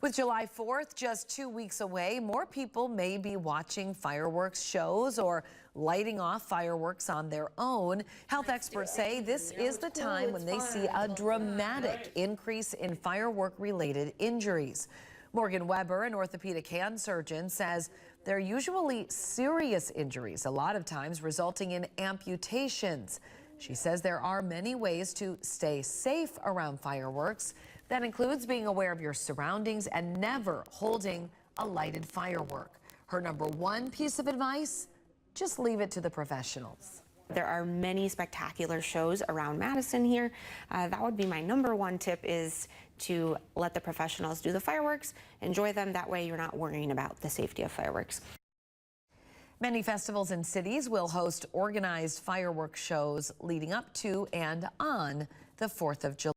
With July 4th just 2 weeks away, more people may be watching fireworks shows or lighting off fireworks on their own. Health experts say this is the time when they see a dramatic increase in firework-related injuries. Morgan Weber, an orthopedic hand surgeon, says they're usually serious injuries, a lot of times resulting in amputations. She says there are many ways to stay safe around fireworks. That includes being aware of your surroundings and never holding a lighted firework. Her #1 piece of advice: just leave it to the professionals. There are many spectacular shows around Madison here. That would be my #1 tip, is to let the professionals do the fireworks, enjoy them. That way you're not worrying about the safety of fireworks. Many festivals and cities will host organized fireworks shows leading up to and on the 4th of July.